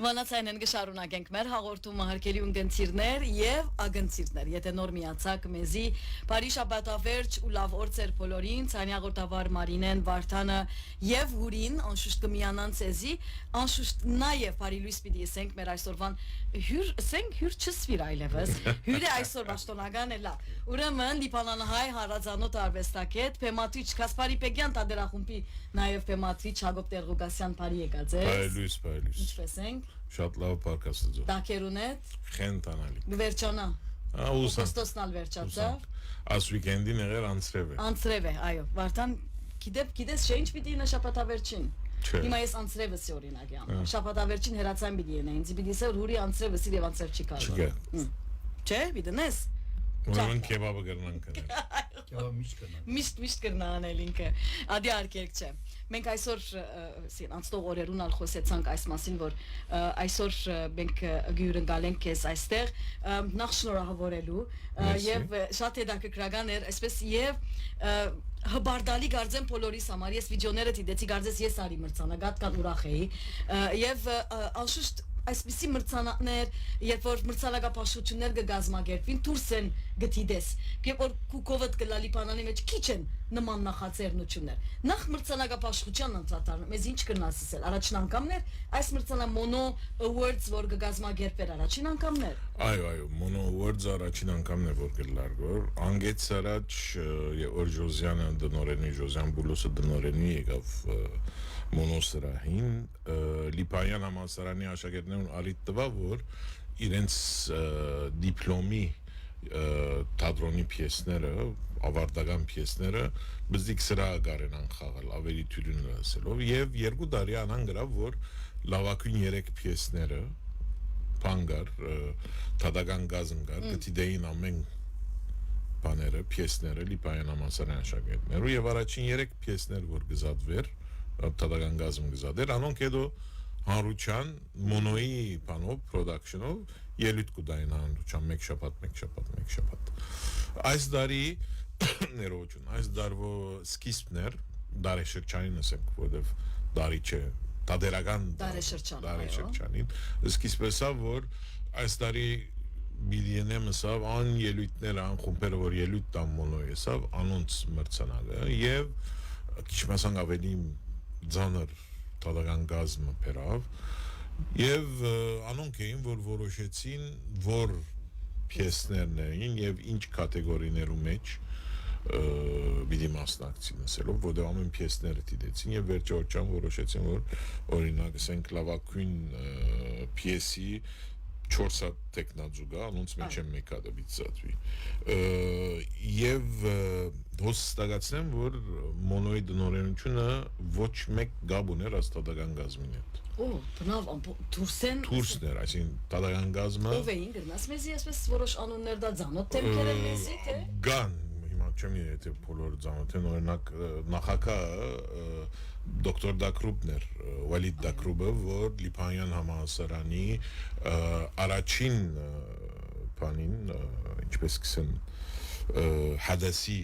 Վանացայինեն գշարունակենք մեր հաղորդումը հարգելի ունգընտիրներ եւ ագընտիրներ եթե նոր միացակ մեզի բարի շաբաթավերջ ու լավ օրցեր բոլորին ցանի հաղորդավար Մարինեն Վարդանը եւ Հուրին անշուշտ կմիանան ցեզի անշուշտ նաեւ բարի լույս պիտի ասենք մեր այսօրվան հյուր չսվիր այլևս հյուրը այսօր պաշտոնական է լա ուրեմն լիբանանահայ հարազանոթ արվեստագետ Փեմատրիչ Կասպարի Պեգյան տադերախումբի նաեւ Փեմատրիչ Հակոբ Տեր-Ղուկասյան բարի եկած է Բարի ինչպես ենք Շատ լավ պարկաստծո։ Դակերունետ Խենտանալի։ Վերջանա։ Ոստոսնալ վերջացա։ Աս վիկենդին եղել անցրև է։ Անցրև է, այո։ Վարդան գիտես չէ ինչ պիտի նա շաբաթավերջին։ Հիմա ես անցրևս է օրինակ ամ։ Շաբաթավերջին հերացան պիտի ենա, ինձ պիտի սա հուրի անցրևս եւ անցրև չի կարող։ Չէ, պիտի Ուրեմն քեբաբը կրնանք։ Քեբաբ միշտ կրնանել ինքը։ Ադի արկեք չէ։ Մենք այսօր անցնող օրերուն ալ խոսեցանք այս մասին, որ այսօր մենք գյուրընկալ ենք քեզ այստեղ նախ շնորհավորելու եւ շատ հետաքրքրական էր, այսպես եւ հբարդալի գարձեմ բոլորիս համար ես վիդեոները դիտեցի գարձես ես արի մրցանակ կան ուրախ էի եւ անշուշտ այսպիսի մրցանակներ, երբ որ մրցանակապաշտություններ կգազմագերվին, դուրս են գտիդես, երբ որ քուկովդ կլալի բանանի մեջ քիչ են նման նախաձեռնություններ։ Նախ մրցանակապաշտության անդրադառնում, ես ինչ կնաս ասել, առաջին անգամն էր, այս մրցանակ Mono Awards, որ կգազմագերվեր առաջին անգամն էր։ Այո, Mono Awards առաջին անգամն է, որ կլարգոր, անգեց առաջ որ Ժոզյանը դնորենի, Ժոզյան Բուլոսը դնորենի եկավ Մոնոսրահին, Լիբանան համալսարանի աշակերտներուն արիտ տվա, որ իրենց դիպլոմի թատրոնի պիեսները, ավարտական պիեսները բզիկ սրահագար են խաղալ, ավելի թյուրին լսելով, եւ 2 տարի անան գրավ, որ լավագույն 3 պիեսները, պանգար, թադական գազմ գար, գտիդեին ամեն բաները, պիեսները, Լիբանան համալսարանի աշակերտներու, եւ առաջին 3 պիեսներ, որ գզատվեր, թադական գազմ գզատեր, անոնք հետո հանրության մոնոյի բանով production-ով ելույթ կուտային հանրության մեկ շաբաթ այս դարի ներողություն այս դարվո սկիզբներ դարեշրջանին ասենք որովհետև դարի չէ տադերական դարեշրջանին սկիզբեսա որ այս դարի բիլիոնեմսավ ան ելույթներ ան խումբերը որ ելույթ տան մոնոյի ասավ անոնց մրցանակը եւ քիչ մասան ավելի ձանր թադական գազմը պերավ եւ անոնք էին որ որոշեցին որ պիեսներն էին եւ ինչ կատեգորիներու մեջ բիդի մասնակցին ասելով որ ամեն պիեսները դիտեցին եւ վերջորչան որոշեցին որ օրինակ ասենք լավագույն պիեսի 4 հատ տեխնազուգա, անոնց մեջ եմ մեկ հատը բիծատվի եւ հոստագացնեմ, որ մոնոյի դնորենությունը ոչ մեկ գաբ ուներ աստադական գազմին հետ բնավ, դուրսներ, այսին տադական գազմը ով էին գրնաս մեզի այսպես որոշ անուններ դա ձանոտ թեմքեր են մեզի, թե գան չեմ եթե բոլոր ծանոթ են օրինակ նախագահը դոկտոր Դակրուբն էր Վալիդ Դակրուբը որ Լիբանան համալսարանի առաջին բանին ինչպես կսեն հադասի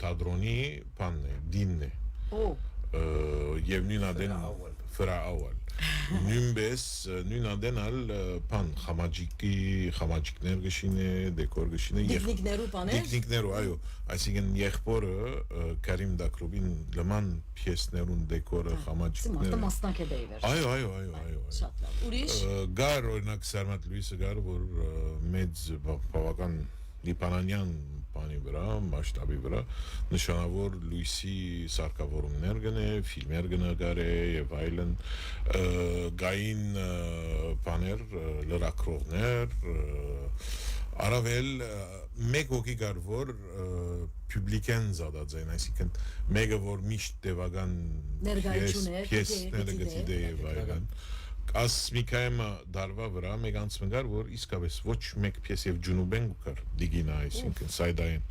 թատրոնի բանն է դինն է եւ նույն ադեն ֆրաաուալ նույնպես նույն ադեն ալ բան խամաջիկներ գշինե դեկոր գշինե դիկնիկներու բաներ դիկնիկներու այո այսինքն եղբորը Կարիմ Դակրուբին լման պիեսներուն դեկորը խամաջիկները մասնակ է դեյվեր այո շատ լավ ուրիշ գար օրինակ Սարմատ Լուիսը գար որ մեծ բավական լիբանանյան բանի վրա, մասշտաբի վրա նշանավոր Լուիսի սարքավորումներ գնե, ֆիլմեր գնագարե եւ այլն գային բաներ, լրագրողներ առավել մեկ հոգի գար որ պուբլիկեն զադածային, այսինքն մեկը որ միշտ տևական պիեսները գտիդե եւ այլն Ասմիկայմը դարվա վրա մեկ անցմգար, որ իսկապես ոչ մեկ պիես եւ ջունուբեն գուկար դիգինա, այսինքն սայդային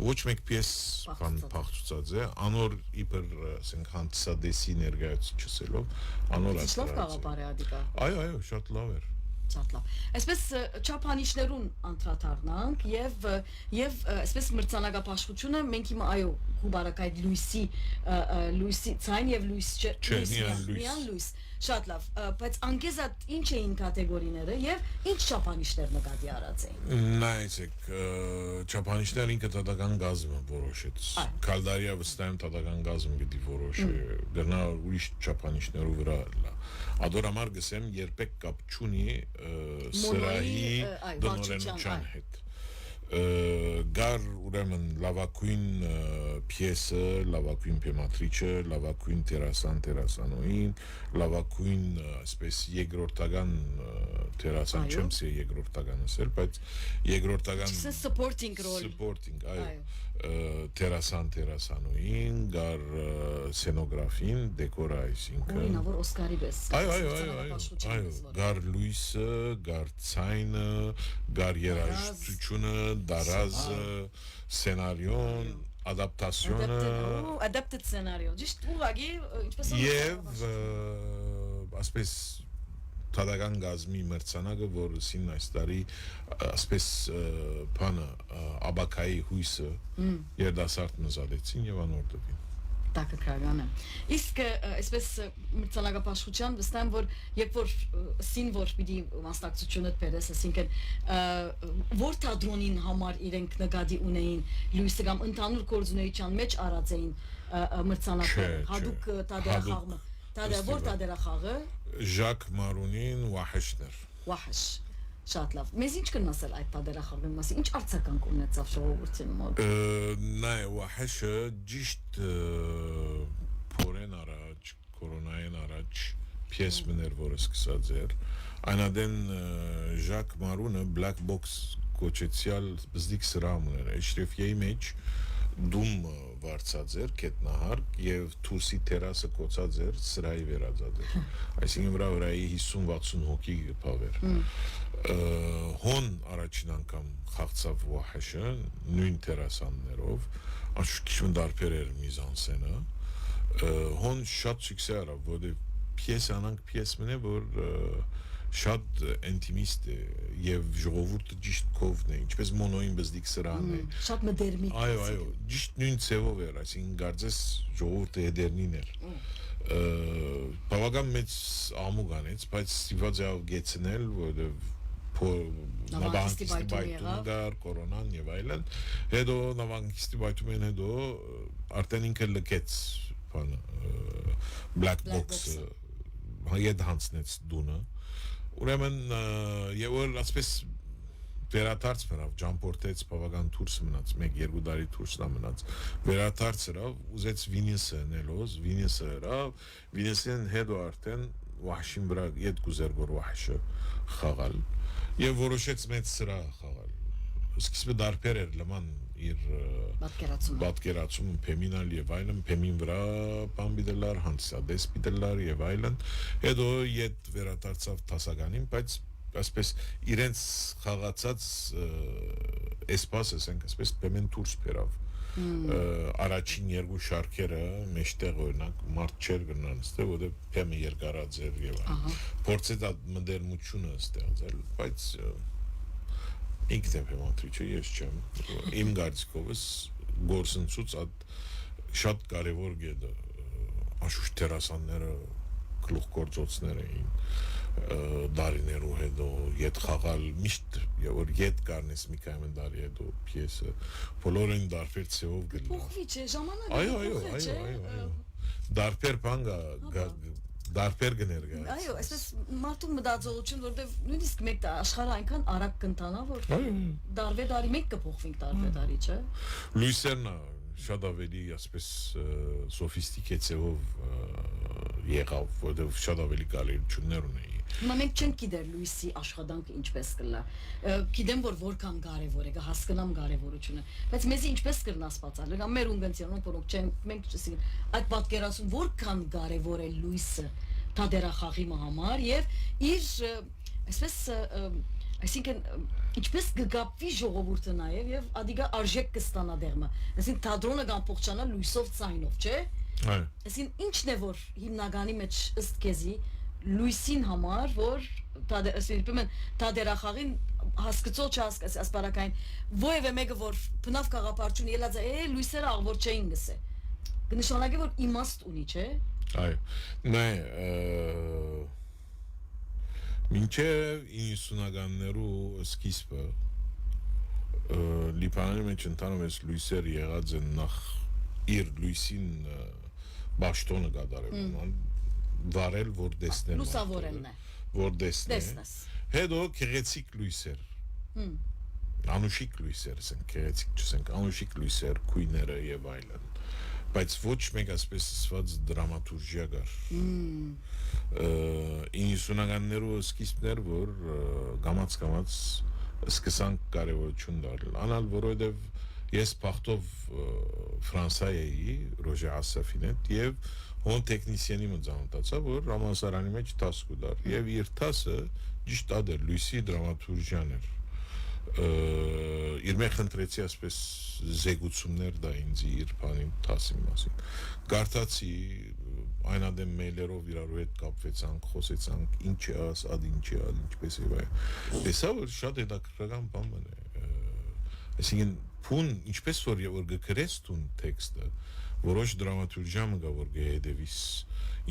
ոչ մեկ պիես բան փախչուցած է, անոր իբր ասենք հանդիսադեսի ներկայացուցելով, անոր ասած։ Լավ գաղապար է ադիկա։ Այո, շատ լավ էր։ Շատ լավ։ Այսպես չափանիշներուն անդրադառնանք եւ այսպես մրցանակապաշխությունը մենք հիմա այո գուբարակայդ լույսի ցայն եւ լույսյան լույս շատ լավ բայց անգեզատ ինչ էին կատեգորիները եւ ինչ չափանիշներ նկատի առած էին նայեցեք չափանիշները ինքը տվյալական գազը որոշեց Կալդարիա վստահ եմ տվյալական գազը գիտի որոշի դեռ ուրիշ չափանիշներով վրա լա Ադորամար գսեմ երբեք կապ չունի սրահի դնորենության հետ գար ուրեմն լավակույն պիեսը, լավակույն պեմատրիչը, լավակույն տերասանոին, լավակույն այսպես երկրորդական տերասան չեմ սի երկրորդական ասել, բայց երկրորդական supporting role այո տերասանոին, գար սցենոգրաֆին, դեկորը այսինքն Օրինավոր Օսկարի պես այո, գար լույսը, գար ցայնը, գար երաժշտությունը դարազը, սցենարիոն, ադապտացիոնը adapted scenario ճիշտ ուղղակի ինչպես եւ ասպես Տադական գազմի մրցանակը, որը սին այս տարի ասպես բանը աբակայի հույսը երդասարդ մզադեցին եւ անորդովին տակակրագանը իսկ այսպես մրցանակապաշխության վստահ եմ որ երբ որ սին որ պիտի մասնակցությունը բերես ասինքն որ թատրոնին համար իրենք նկատի ունեին լույսը կամ ընդհանուր գործունեության մեջ արած էին մրցանակները հadouk տադերախաղը որ տադերախաղը Ժակ Մարունին Վահեշներ Վահեշ շատ լավ մեզ ինչ կնասել այդ տադերախաղի մասին ինչ արձագանք ունեցավ ժողովրդին մոտ նայ Վահեշը ճիշտ փորեն առաջ կորոնային առաջ պիես մներ որը սկսած էր այնադեն Ժակ Մարունը Black Box կոչեցյալ բզդիկ սրամներ Էշրեֆիայի մեջ դում վարձած էր կետնահարկ եւ թուրսի տերասը կոծած էր սրայի վերածած էր այսինքն վրայի 50-60 հոգի գպավեր հոն առաջին անգամ խաղցավ Վահեշը նույն տերասաններով աշուտ դարբեր էր միզանսենը հոն շատ սուքսե արավ որը պիեսանանք պիես մնե որ շատ ինտիմիստ է եւ ժողովուրդը ճիշտ կովն է ինչպես մոնոին բզդիկ սրահն է շատ մոդերնիկ այո ճիշտ նույն ցևով էր այսինքն գարձես ժողովուրդը հետերնին էր բավական մեծ ամուկ անեց բայց ստիպված է գեցնել որովհետեւ նավանգիստի բայտում դար կորոնան եւ այլն հետո նավանգիստի բայտում են հետո արդեն ինքը լքեց բանը black box հայդ հանցնեց դունը Ուրեմն եւ որ ասես վերադարձ մնաց ջամփորտեց բավական դուրս մնաց 1-2 տարի դուրս մնաց վերադարձ երավ ուզեց Վինիսը նելոզ Վինիսը երավ Վինիսեն հետո արդեն Վահշին վրա իդ գուզերգոր Վահշը խաղալ եւ որոշեց մեծ սրա խաղալ սկիզբը դարբեր էր լման իր պատկերացում փեմինալ եւ այլն փեմին վրա բամբիդելար հանցադես պիտելար եւ այլն հետո իդ վերադարձավ տասականին բայց ասպես իրենց խաղացած էսպասը ասենք ասպես փեմեն դուրս բերավ առաջին երկու շարքերը մեջտեղ օրինակ մարդ չեր գնան ստե որը փեմը երկարած էր եւ փորձեց այդ մոդեռնությունը ստեղծել բայց ինքն է պեմատրիչը ես չեմ իմ գարցկովս գործընծուց այդ շատ կարևոր գեդը աշուշ տերասանները գլուխ գործոցներ էին դարիներու հետո իդ խաղալ միշտ որ իդ կարնես մի կայմեն դարի հետո պիեսը բոլորին դարբեր ցեով գլա փոխվի չէ ժամանակը այո դարբեր բանգա դարբեր գներգա այո այսպես մարդու մտածողություն որտեվ նույնիսկ մեկ աշխարհը այնքան արագ կընթանա որ դարվեդարի մեկ կփոխվենք դարվեդարի չէ լույսերն շատ ավելի ասպես սոֆիստիկացիով եղավ որտեվ շատ ավելի կարևորություններ ունեի Հիմա մենք չենք գիտեր լույսի աշխատանքը ինչպես կլա գիտեմ որ որքան կարևոր է հասկանամ կարևորությունը բայց մեզի ինչպես կրնաս բացալ կամ մեր ունգընտիրոն որոնք չեն մենք չսին այդ պատկերացում որքան կարևոր է լույսը տադերախաղի համար եւ իր այսպես այսինքն ինչպես կգապվի ժողովուրդը նաեւ ադիգա արժեք կստանա դերմը այսինքն թատրոնը կամ փոխչանա լույսով ցայնով չէ այսինքն ինչն է որ հիմնականի մեջ ըստ քեզի լույսին համար որ տադերախաղին հասկացող չհասկացի ասպարակային ովևէ մեկը որ բնավ կաղապարչուն ելած է լույսերը աղբոր չէին գսե կնշանակի որ իմաստ ունի չէ այո նայ մինչև 90-ականներու սկիզբը Լիբանանի մեջ ընդհանուր ես լույսեր եղած են նախ իր լույսին բաշտոնը կատարել վարել որ դեսնեն լուսավորելն է որ դեսնես հետո քեղեցիկ լույսեր անուշիկ լույսեր ասենք քեղեցիկ չասենք անուշիկ լույսեր քույները եւ այլն բայց ոչ մեկ ասպես ասված դրամատուրգիա կար 90-ականներու սկիզբներ որ գամած սկսանք կարևորություն դառնել անալ որովհետեւ ես փախտով Ֆրանսիայի Ռոժե Ասաֆին հետ եւ հոն տեխնիսիանի մը ծանոթացա որ համալսարանի մեջ տաս կուտար եւ իր տասը ճիշտ ադեր լույսի դրամատուրգիան էր իր մեջ խնդրեցի ասպես զեկուցումներ դա ինձ իր բանի տասի մասին գարտացի այնադեմ մեյլերով իրարու հետ կապվեցանք խոսեցանք ինչ է աս ад ինչ է ад ինչպես է վայ դեսա որ շատ հետաքրքրական բան է այսինքն փուն ինչպես որ գկրես տուն տեքստը որոշ դրամատուրգիա մը գա որ գեդեվիս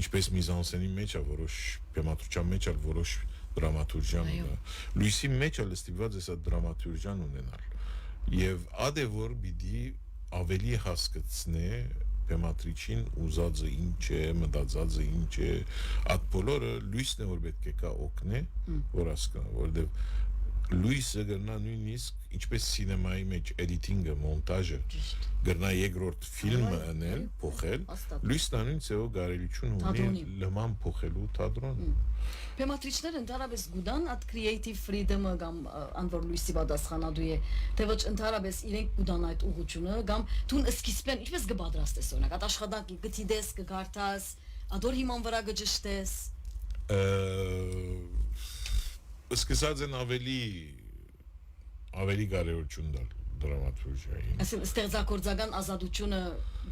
ինչպես միզանսենի մեջ է որոշ թեմատուրգիա մեջ է որոշ դրամատուրգիա մը լույսի մեջ է ստիպված է սա դրամատուրգիան ունենալ եւ ադե որ պիտի ավելի հասկացնե թեմատրիչին ուզածը ինչ է մտածածը ինչ է այդ բոլորը լույսն է որ պետք է կա օգնե որ հասկանա որովհետեւ լույսը գտնա նույնիսկ ինչպես սինեմայի մեջ էդիտինգը մոնտաժը գտնա երկրորդ ֆիլմը անել փոխել լույսն անուն ծեո կարելիություն ունի լման փոխելու թատրոն Թեմատրիչները ընդհանրապես գուտան այդ creative freedom-ը կամ անոր լույսի պատասխանատու է թե ոչ ընդհանրապես իրենք գուտան այդ ուղղությունը կամ դու սկիզբեն ինչպես կպատրաստես օրինակ այդ աշխատանքի գտիդես կգարտաս ադոր հիման վրա գճշտես սկսած են ավելի կարևորություն դալ դրամատուրգիային ասեն ստեղծագործական ազատությունը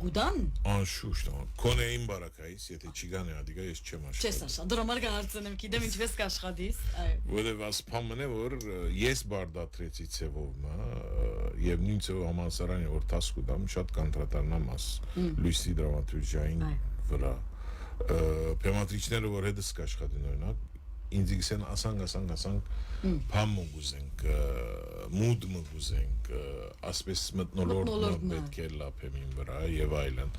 գուտան անշուշտ կոնեին բարակայից եթե չգան է ադիգա ես չեմ աշխատի չես աշխատի դրա համար կհարցնեմ գիտեմ ինչպես կաշխատիս այո որովհետև ասփամն է որ ես բարդատրեցի ցևովը եւ նույն ցեվով համալսարանի որ տասկու դամ շատ կանտրատարնամ աս լույսի դրամատուրգիային վրա թեմատրիչները որ հետս կաշխատին օրինակ ինձ գսեն ասանք փամ մուզենք մուդ մուզենք ասպես մտնոլորտ պետք է լափեմին վրա եւ այլն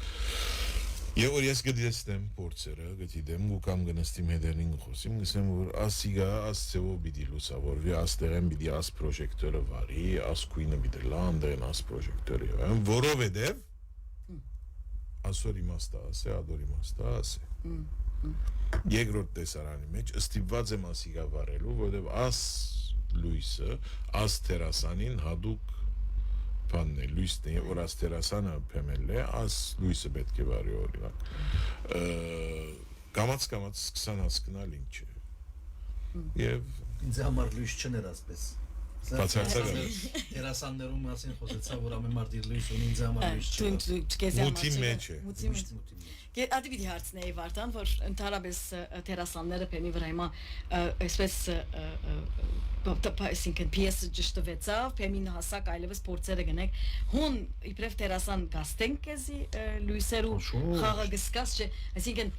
եւ որ ես գտիստեմ փորձերը գտիդեմ ու կամ գնստիմ հետերին խոսիմ գսեմ որ ասիգա ասցեվո բիդի լուսավորվի աստեղեն բիդի աս պրոժեկտորը վարի աս քույնը բիդի լանդեն աս պրոժեկտորը որովհետեւ ասոր իմաստա ասե ադոր իմաստա ասե երկրորդ տեսարանի մեջ ստիպված եմ ասիգա վարելու որովհետև աս լույսը աս տերասանին հadouk բանն է լույսն է որ աս տերասանը փեմել է աս լույսը պետք է վարի օրինակ կամած սկսան հասկանալ ինչ է եւ ինձ համար լույս չներ ասպես Տերասաններում մասին խոսեցա որ ամեն մարդ իր լույս ունի ինձ համար լույս չէ մուտի մեջ է Ադի պիտի հարցնեի Վարդան, որ ընդհանրապես տերասանները փեմի վրա հիմա այսպես այսինքն պիեսը ճշտվեցավ, փեմին հասակ այլևս փորձերը գնեք, հուն իբրև տերասան գաստենք էզի լույսերու խաղը գսկած չէ, այսինքն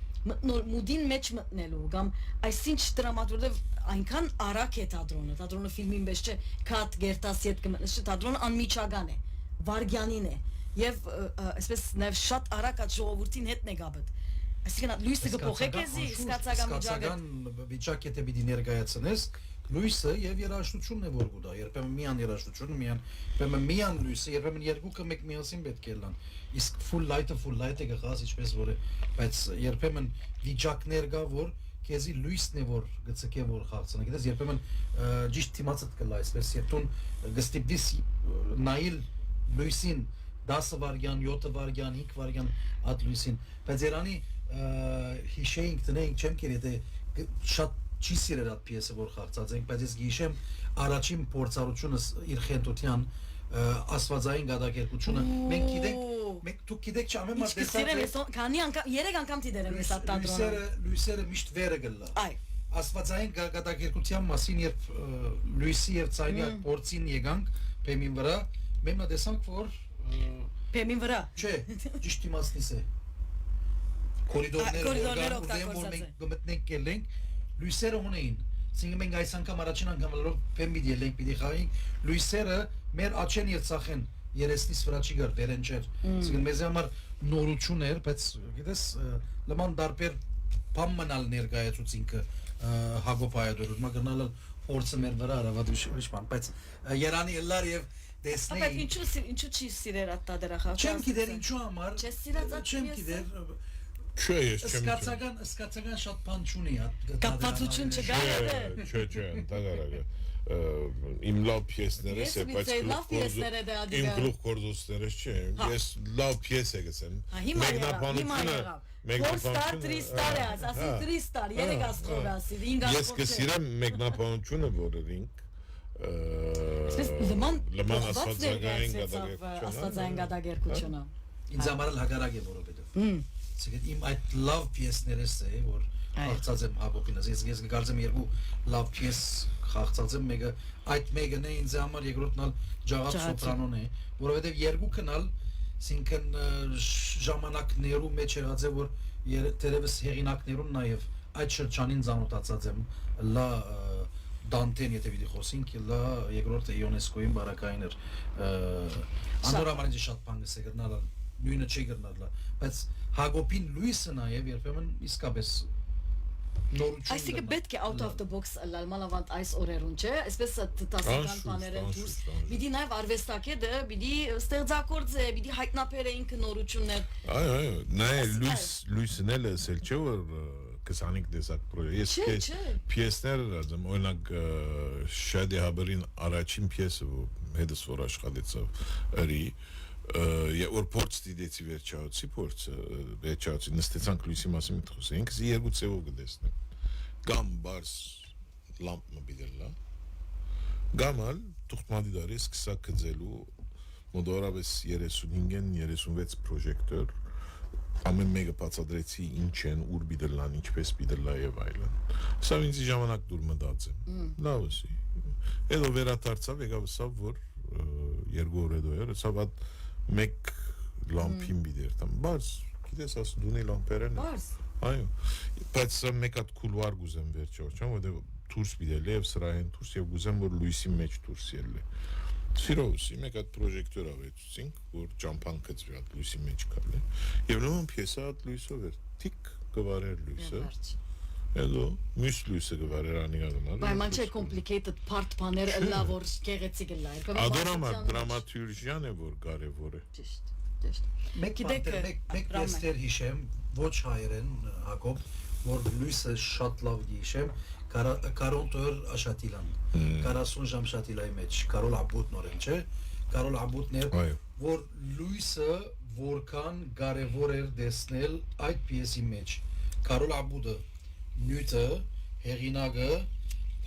մուդին մեջ մտնելու կամ այսինչ դրամատուրգիա այնքան արագ է թատրոնը ֆիլմին պես չէ, քատ գերտաս հետ կմտնես, թատրոնը անմիջական է, վարգյանին է Եվ այսպես նաև շատ արագ այդ ժողովրդին հետ նեգաբդ այսինքն լույսը կփոխեք էզի սկացական վիճակ եթե պիտի ներկայացնես լույսը եւ երաժշտությունն է որ գուտա երբեմն միան երաժշտությունը միան լույսը երբեմն երկուքը մեկ միասին պետք է լան իսկ full light-ը գղած ինչպես որ է բայց երբեմն վիճակներ կա որ քեզի լույսն է որ գծկե որ խաղցնի գիտես երբեմն ճիշտ թիմացդ կլա այսպես երբ դու գստիպդիս նայել լույսին 10 վարգյան, 7 վարգյան, 5 վարգյան այդ լույսին, բայց երանի հիշեինք տնեինք չեմ կեր, եթե շատ չի սիրել այդ պիեսը, որ խաղցած ենք, բայց ես գիշեմ առաջին փորձառությունս իր խենթության աստվածային գադակերկությունը մենք գիտենք մենք դուք գիտեք չէ ամեն մարդ տեսած քանի անգամ 3 անգամ դիտել եմ այս տատրոնը լույսերը միշտ վերը գլա այ աստվածային գադակերկության մասին երբ լույսի եւ ցայնի փորձին եկանք բեմին վրա մենք տեսանք որ բեմին վրա չէ ճիշտ իմաստից է կորիդորներ մենք գմտնենք կելենք լույսերը ունեին Սինգ մենք այս անգամ առաջին անգամ լրով բեմի դիելենք պիտի խաղենք լույսերը մեր աչեն եւ ցախեն երեսնից վրա չի գար վերեն չէր Սինգ մեզ համար նորություն էր բայց գիտես լման դարբեր բամ մնալ ներկայացուցինքը Հակոբ Հայադորը մագնալ փորձը մեր վրա արավատ ուրիշ բան բայց Երանի Էլլար եւ դեսնեին Ապա ինչու չի սիրել ատա դրախա Չեմ գիտեր ինչու համար Չես սիրած չեմ գիտեր Չէ, ես չեմ Սկացական շատ բան չունի Կապվածություն չկա Չէ, ընդհանրապես իմ լավ պիեսները բայց լավ պիեսները դա իմ գլուխ կորդուսները չէ ես լավ պիես է գցեմ մեկնաբանությունը 4 star 3 star ասի 3 star 3 աստղով ասի 5 աստղով ես կսիրեմ մեկնաբանությունը որերինք լման աստվածային գադակերկությունը ինձ համար հագարակ է որովհետև Ցեգետ իմ այդ լավ պիեսներս է որ խաղացած եմ Հակոբինս ես կարծեմ երկու լավ պիես խաղացած եմ մեկը այդ մեկն է ինձ համար երկրորդն ալ ջաղած սոպրանոն է որովհետև երկուքն ալ ինքն ժամանակներու մեջ եղած է որ դերևս հեղինակներուն նաև այդ շրջանին ծանոթացած եմ լա Դանտեն եթե պիտի խոսենք լա երկրորդը ՅՈՆԵՍԿՕ-ին բարակային էր անդորամարինը շատ բան է գտնալ նույնը չի գտնալ բայց Հակոբին լույսը նաև երբեմն իսկապես նորություն Այսինքն պետք է out of the box լալ մանավանդ այս օրերուն չէ այսպես տասական բաներեն դուրս պիտի նաև արվեստակետը պիտի ստեղծագործե պիտի հայտնաբերե ինքը նորություններ այո նայ լույսն էլ էսել չէ որ 25 դեսակ պրոյեկտ ես պիեսներ դեմ օրինակ Շադի Հաբերին առաջին պիեսը հետս որ աշխատեցավ ըրի Որ փորձ դիտեցի վերջացի նստեցանք լույսի մասին մտխոսենք երկու ծևով գտեսնեմ կամ բարս լամպը բիդելա գամալ տուխտմադիդարի սկսա կձելու մոդորապես 35-ն 36 պրոժեկտոր ամեն մեկը բացադրեցի ինչ են ուր բիդելան ինչպես բիդելա եւ այլն սա ինձ ժամանակ դուր մտածեմ լավ էսի հետո վերադարձավ եկավ սա որ երկու օր հետո սա բադ մեկ լամպին բիդերտամ բայց գիտես աս դունի լամպերեն բայց այո բայց մեկ հատ կուլուար գուզեմ վերջորջան որտեղ դուրս բիդել է եւ սրային դուրս եւ գուզեմ որ լույսի մեջ դուրս ելնե Սիրոսի մեկ հատ պրոժեկտոր ավեցինք որ ճամփան կծվի հատ լույսի մեջ կալի եւ նույն պիեսա հատ լույսով էր թիկ կվարեր լույսը Հետո մյուս լույսը գվարեր անիգանալ Բայց չէ complicated part բաներ լավ որ գեղեցիկ է լայր Ադորամա դրամատուրգիան է որ կարևոր է Ճիշտ Մեկ պիեսներ հիշեմ ոչ հայերեն Հակոբ որ լույսը շատ լավ հիշեմ 40 օր աշատիլան 40 ժամ շատիլայի մեջ Կարոլ Աբուտն օրեն չէ Կարոլ Աբուտն էր որ լույսը որքան կարևոր էր տեսնել այդ պիեսի մեջ Կարոլ Աբուտը նյութը հեղինակը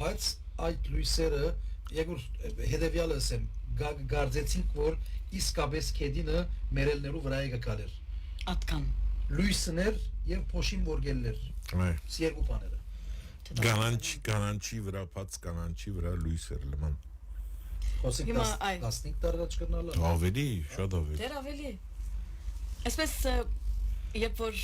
բայց այդ լույսերը երկու հետևյալը ասեմ գարձեցինք որ իսկապես կեդինը մերելներու վրա է գալեր Ատկան լույսներ եւ փոշին որգելներ երկու բաները կանանչի վրա բաց կանանչի վրա լույսեր լման խոսենք 15 տարի չկնալ ավելի շատ ավելի դեր ավելի այսպես Երբ որ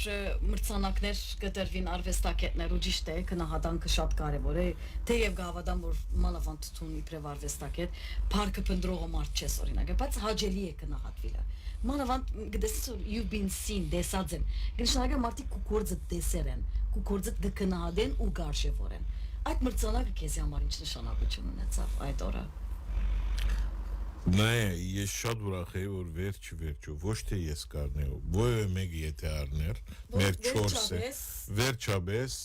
մրցանակներ կտրվին արվեստագետներ ու ճիշտ է քնահատանքը շատ կարևոր է թեև գավադան որ մանավանդ տուն իբրև արվեստագետ парքը փնդրողը մարդ չես օրինակ բայց հաջելի է քնահատվելը մանավանդ գտես you've been seen դեսած են գնշնագը մարդիկ կուկորձը դեսերեն կուկորձը գքնահատեն ու գարշևորեն այդ մրցանակը քեզ համար ինչ նշանակություն ունեցավ այդ օրը Նայ, ես շատ ուրախ եմ որ վերջը ոչ թե ես կառնեի, ովը մեկ եթե առներ, մեր 4-ը վերջապես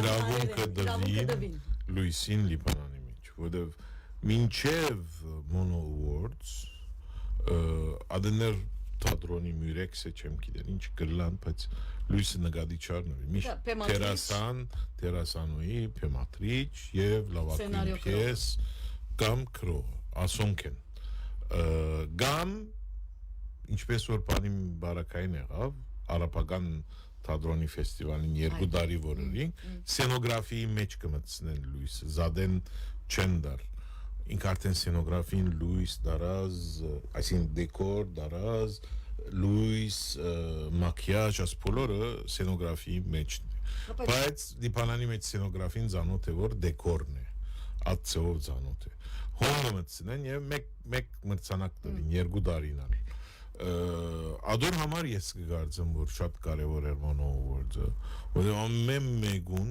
իրավունքը դվին Լուիսին Լիբանանի մեջ, որովհետև մինչև Mono Awards ադներ թատրոնի մյուրեքսը չեմ գիտեր, ինչ կլան, բայց Լուիսը նկատի չառնվի, միշտ տերասանուի, փեմատրիչ եւ լավագույն պիես կամ քրո, ասոնք են Գամ ինչպես որ բանի բարակային եղավ արաբական թատրոնի ֆեստիվալին 2 տարի որերին սցենոգրաֆիի մեջ կմտցնեն լույսը զադեն չեն դար ինք արդեն սցենոգրաֆին լույս դարազ այսին դեկոր դարազ լույս մակիաժ աս բոլորը սցենոգրաֆիի մեջն է բայց դիպանանի մեջ սցենոգրաֆին զանոթ է որ դեկորն է ածով զանոթ է հոմը մտցնեն եւ մեկ մրցանակ տվին 2 տարին Ադոր համար ես կգարձեմ, որ շատ կարևոր էր Mono-Award-ը, որտեղ ամեն մեկուն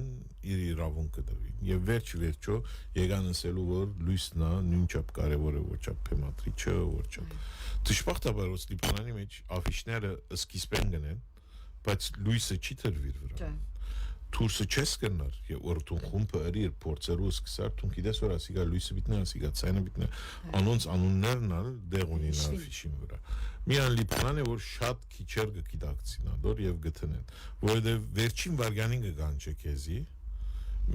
իր իրավունքը տվին, եւ վերջո եկան ասելու, որ լույսն է նույնչափ կարևոր է, որչափ փեմատրիչը, որչափ դժբախտաբար որ Ստիպանանի մեջ աֆիշները սկիզբեն գնեն, բայց լույսը չի տրվիր վրա Թուրսը չես կրնար, եւ օրտուն խումբը իր փորձերու սկսար, թուն գիտես որ ասիգա լույսը բիտնա, ասիգա ցայնը բիտնա, անոնց անուններն ալ դեղ ունին աֆիշին վրա։ Միան լիփան է որ շատ քիչեր գիտակցին ադոր եւ գտնեն, որովհետեւ վերջին վարգանին կգան չէ քեզի,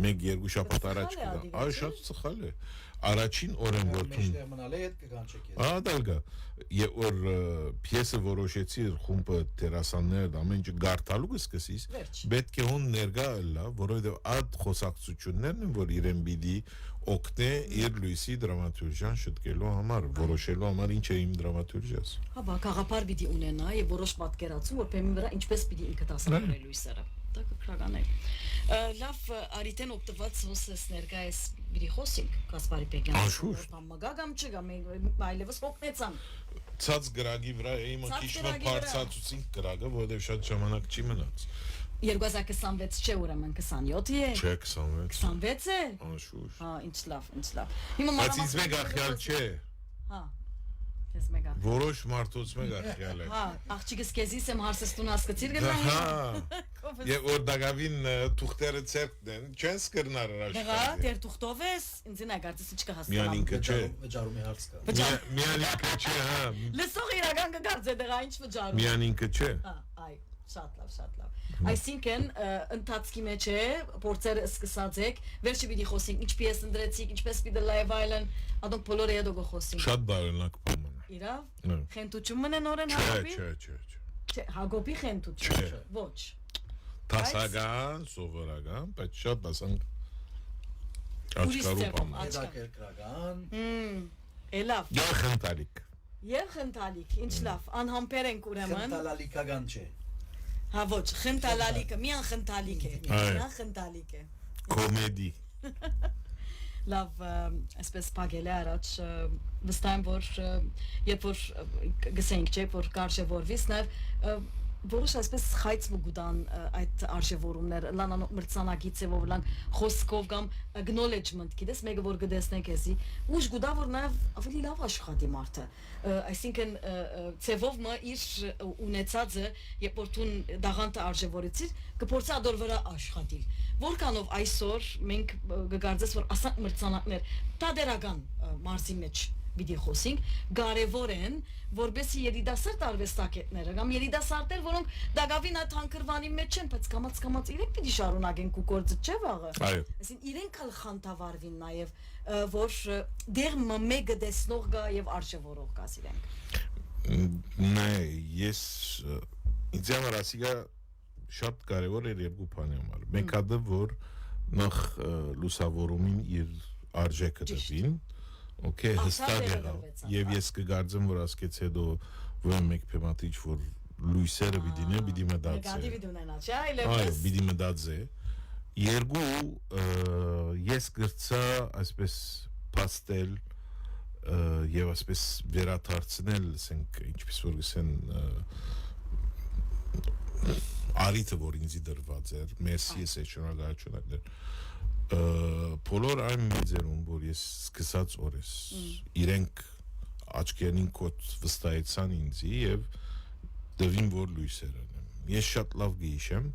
1-2 շաբաթ առաջ կգա։ Այ շատ սխալ է։ Առաջին օրեն որ թուն մնալի հետ կգան չէ քեզ։ Ադալգա, եւ որ պիեսը որոշեցի խումբը տերասաններ ամեն ինչ գարտալու կսկսից, պետք է հոն ներգա լա, որովհետեւ այդ խոսակցություններն են որ իրեն պիտի օգնե իր լույսի դրամատուրգիան շտկելու համար, որոշելու համար ինչ է իմ դրամատուրգիաս։ Հա, բա գաղափար պիտի ունենա եւ որոշ պատկերացում որ բեմի վրա ինչպես պիտի ինքը դասավորել լույսերը։ Դա կրական է։ Լավ, արիտեն օգտված հոսես ներկայես բիդի խոսենք Կասպարի Պեգյան։ Բամագագամ չգա, այլևս օգնեցան։ Ցած գրագի վրա իմ քիչը բարձացուցին գրագը, որովհետեւ շատ ժամանակ չի մնաց։ 2026 չէ ուրեմն 27 է։ Չէ 26։ 26 է։ Անշուշ։ Հա, ինչ լավ, ինչ լավ։ Հիմա բայց ինձ մեկ ախյալ չէ։ Հա։ Քեզ մեկ ախյալ։ Որոշ մարդոց մեկ ախյալ է։ Հա, աղջիկս քեզիս եմ հարսստուն հասկացիր գնա։ Հա։ Եվ որ դակավին թուղթերը ցերկն են, չեն սկրնար հրաշքներ։ Հա, դեր թուղթով ես, ինձ նա գարտես ինչ կհասկանամ։ Միան ինքը չէ։ Վճարումի հարց կա։ Միան ինքը չէ, հա։ Լսող իրական կգարձե դեղա ինչ վճարում։ Միան ինքը չէ։ Հա, այ, շատ լավ, շատ լավ։ Այսինքն ընթացքի մեջ է, փորձերը սկսած եք, վերջը պիտի խոսենք, ինչ պիես ընդրեցիք, ինչպես պիտի լայվ այլն, ադոնք բոլորը հետո կխոսենք։ Շատ բարենակ բան է։ Իրավ։ Խենթություն մնեն օրեն Հակոբի։ Չէ, Հակոբի խենթություն։ Ոչ։ Տասական, սովորական, բայց շատ դասանք աչքարու բան։ Հետաքրքրական։ Էլավ։ Եվ խնդալիք։ Եվ խնդալիք, ինչ լավ, անհամբեր ենք ուրեմն։ Խնդալալիկական չէ։ Հա ոչ, խնդալալիկը, միան խնդալիք է։ Միան խնդալիք է։ Կոմեդի։ Լավ, այսպես փակել է առաջ վստահ եմ որ երբ որ գսենք չէ որ կարժևորվից նաև որոշ այսպես խայծ մգուդան այդ արժևորումներ լան մրցանակից եւ լան խոսքով կամ acknowledgement գիտես մեկը որ գտեսնենք էսի ուժ գուտա որ նաև ավելի լավ աշխատի մարդը այսինքն ծևով մը իր ունեցածը երբ որ տուն դաղանտը արժևորեցիր կփորձի ադոր վրա աշխատել որքանով այսօր մենք կգարձես որ ասանք մրցանակներ տադերական մարզի մեջ Պիտի խոսենք, կարևոր են, որբեսի երիտասարդ արվեստագետները կամ երիտասարդներ, որոնք դակավին այդ հանգրվանի մեջ են, բայց կամաց իրենք պիտի շարունակեն ու գործը չէ վաղը։ Այսինքն իրենք ալ խանդավառվին նաև, որ դեր մեկը դեսնող գա եւ արժևորող գա իրենք։ Նայ, ես ինձ համար ասիգա շատ կարևոր էր երկու բանի համար։ Մեկը որ նախ լուսավորումին իր արժեքը դվին Okay, հստակ եղավ։ Եվ ես կգարձեմ, որ ասկեց հետո որ մեկ փեմատիչ որ լույսերը պիտի մտածե։ Նեգատիվ պիտի ունենա, չէ՞, այլևս։ Այո, պիտի մտածե։ Երկու ես գրծա այսպես պաստել եւ այսպես վերաթարցնել, ասենք, ինչպես որ գսեն արիթը որ ինձ դրված էր, մեսի է շնորհակալություն բոլոր այն մեծերում, որ ես սկսած օրես, իրենք աչքերին կոտ վստահեցան ինձի և դվին, որ լույսեր անեմ։ Ես շատ լավ գիշեմ,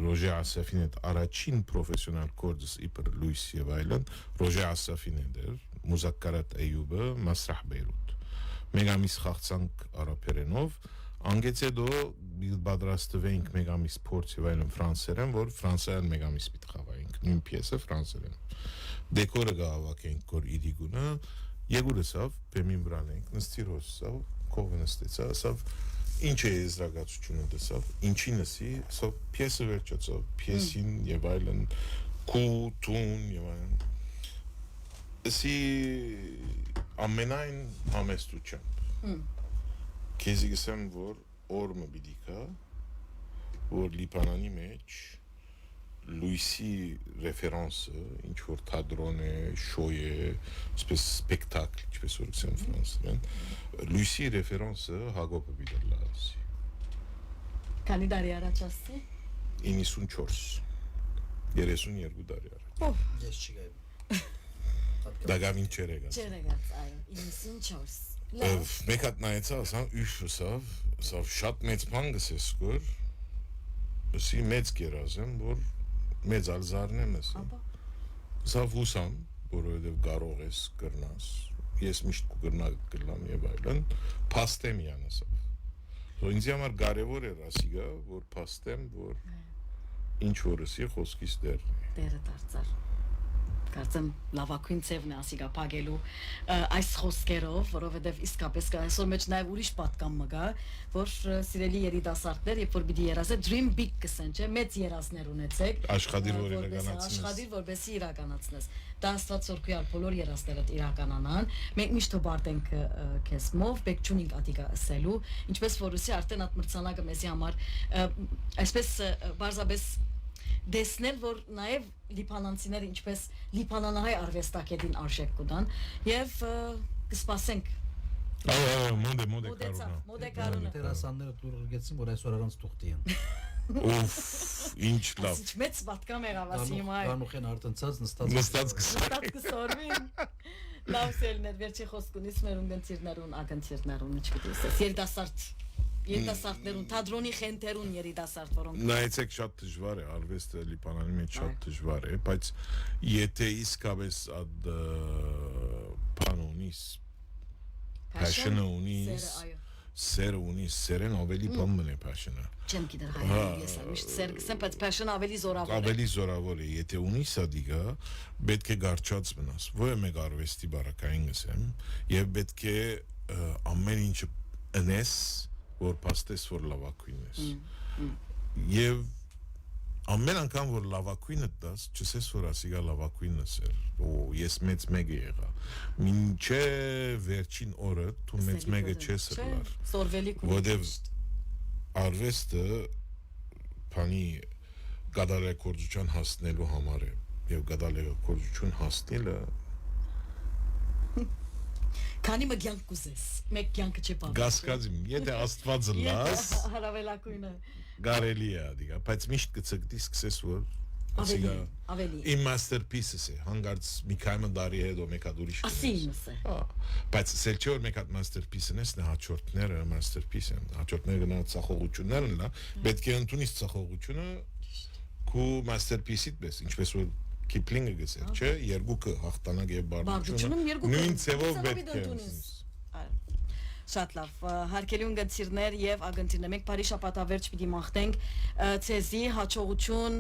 Ռոժե Ասաֆին հետ առաջին պրոֆեսիոնալ կորդս իպր լույս և այլն, Ռոժե Ասաֆին հետ էր, Մուզակկարատ Էյուբը, Մասրահ Բեյրութ։ Մեկ ամիս խաղցանք արաբերենով, անգեց հետո բադրաստվեինք մեկ ամիս փորձ եւ այլն ֆրանսերեն, որ ֆրանսերեն մեկ ամիս պիտի խաղայինք, նույն պիեսը ֆրանսերեն։ Դեկորը գավակենք կոր իրիգունը, Եգուրսավ բեմին վրան ենք նստիրոսավ կողնստեցա սավ ինչ է եզրակացությունը դասավ ինչի նսի սա պիեսը վերջացավ պիեսին եւ այլն կուտուն եւ այլն սի ամենայն համեստությամբ քեզի գսեմ որ օրը բիդիկա որ լիբանանի մեջ Լուիսի ռեֆերանսը ինչ որ թատրոն է, շոյ է, այսպես սպեկտակլ, ինչպես որ ասեմ ֆրանսերեն, Լուիսի ռեֆերանսը Հակոբը Բիդելլասի։ Քանի տարի առաջ ասի։ 94 32 տարի առաջ։ Օհ, Ես չգայ։ Դագավին չերեգած։ Չերեգած, այո, 94։ Լավ։ Մեկ հատ նայեցա, ասամ ուշուսավ, սավ շատ մեծ բան գսես կոր։ Սի մեծ գերազեմ, որ մեծ ալզարն եմ ասա։ Սավ ուսամ, որովհետև կարող ես կրնաս, ես միշտ կգրնա կլամ եւ այլն, փաստեմ յանասավ։ ಸೊ ինձ համար կարևոր էր ասիգա, որ փաստեմ, որ ինչ որսի խոսքից դերը դարձար։ Կարծեմ լավագույն ծևն է ասիգա փագելու այս խոսքերով, որովհետև իսկապես կա այսօր մեջ նաև ուրիշ պատկան մգա, որ սիրելի երիտասարդներ, երբ որ պիտի երազե dream big կսեն, չէ, մեծ երազներ ունեցեք, աշխատիր որ իրականացնես, աշխատիր որպեսզի իրականացնես։ Դա Աստված օրգույալ բոլոր երազներդ իրականանան։ Մենք միշտ հոբարտ քեզ մով, բեք չունենք ադիգա ասելու, ինչպես որ ուսի արդեն այդ մրցանակը մեզի համար այսպես բարձաբես դեսնել որ նաև լիբանանցիները ինչպես լիբանանահայ արվեստագետին արժեք կուտան եւ կսպասենք մոդե կարոնը Տերասանները դուր գեցին որ այսօր առանց թուղթի են Ուֆ ինչ լավ Ինչ մեծ պատկամ եղավ ասի հիմա Գանուխեն արտընծած նստած կսորվին լավ սելներ վերջի խոսքունից մեր ունգընտիրներուն ագընտիրներուն չգիտես երիտասարդներուն թատրոնի խենթերուն երիտասարդ որոնք նայեցեք շատ դժվար է արվեստը լիբանանի մեջ շատ դժվար է բայց եթե իսկապես այդ բանոնից passion ունիս սերը ունիս սերեն ավելի բան մնե passion-ը չեմ գիտեր հայ ես միշտ սեր գսեմ բայց passion ավելի զորավոր է եթե ունիս ադիգա պետք է գարչած մնաս ո՞ե մեկ արվեստի բարակային գսեմ եւ պետք է ամեն ինչ ընես որ փաստես որ լավակույն ես եւ ամեն անգամ որ լավակույնը դաս չսես որ ասիգա լավակույնը սեր օ ես մեծ մեկը եղա մինչե վերջին օրը դու մեծ մեկը չես լար սորվելի որովհետեւ արվեստը բանի գադալեկորձության հասնելու համար է եւ գադալեկորձություն հասնելը Քանի մգյանք կուզես, մեկ կյանքը չէ բան։ Գասկածիմ, եթե Աստվածը լաս, հարավելակույնը կարելի է ադիգա, բայց միշտ կցկտի սկսես որ ավելի իմ masterpiece-ս է, հանգարց մի քանի տարի հետո մեկ հատ ուրիշ ասինս է։ Բայց սելչոր մեկ հատ masterpiece-ն է, հաջորդները masterpiece են, հաջորդները գնա ցախողություններն լա, պետք է ընդունես ցախողությունը քու masterpiece-իդ պես, ինչպես որ Kipling-ը գսել, չէ, երկուքը հաղթանակ եւ բարդությունը նույն ցևով պետք է Շատ լավ, հարկելի ունգընտիրներ եւ ագընտիրներ, մենք բարի շաբաթավերջ պիտի մաղթենք ցեզի հաջողություն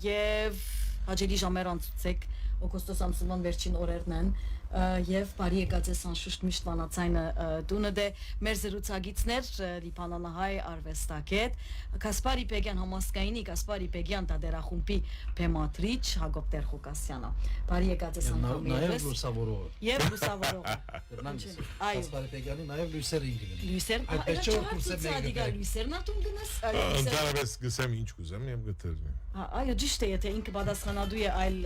եւ հաջելի ժամեր անցուցեք օգոստոս ամսվան վերջին օրերն են եւ բարի եկած ես անշուշտ միշտ վանացայինը տունը դե մեր զրուցակիցներ լիբանանահայ արվեստագետ Կասպարի Պեգյան համասկայինի Կասպարի Պեգյան տադերախումբի բեմադրիչ Հակոբ Տեր-Ղուկասյանը բարի եկած ես անգամ Նաեւ լուսավորողը եւ լուսավորողը Կասպարի Պեգյանի նաեւ լույսերը ինքն լույսեր այդպես չէ որ կուրսը ադիգա լույսերն ատում գնաս Ընդհանրապես գսեմ ինչ կուզեմ եւ գտերնի այո ճիշտ է եթե ինքը պատասխանատու է այլ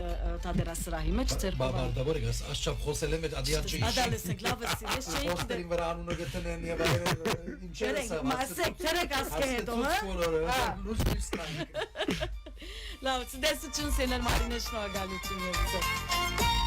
տադերասրահի մեջ ցերկով Բարդավոր է գաս աշճապ խոսել եմ ադիան չի Ադալեսեք լավը սիրես չէ Ոստերի վրա անունը գտնեն եւ ինչ է սա Մասեք ցերեկ ասկե հետո հա լուսնստան Լավ դեսություն սենել մարինե շնորհակալություն եւ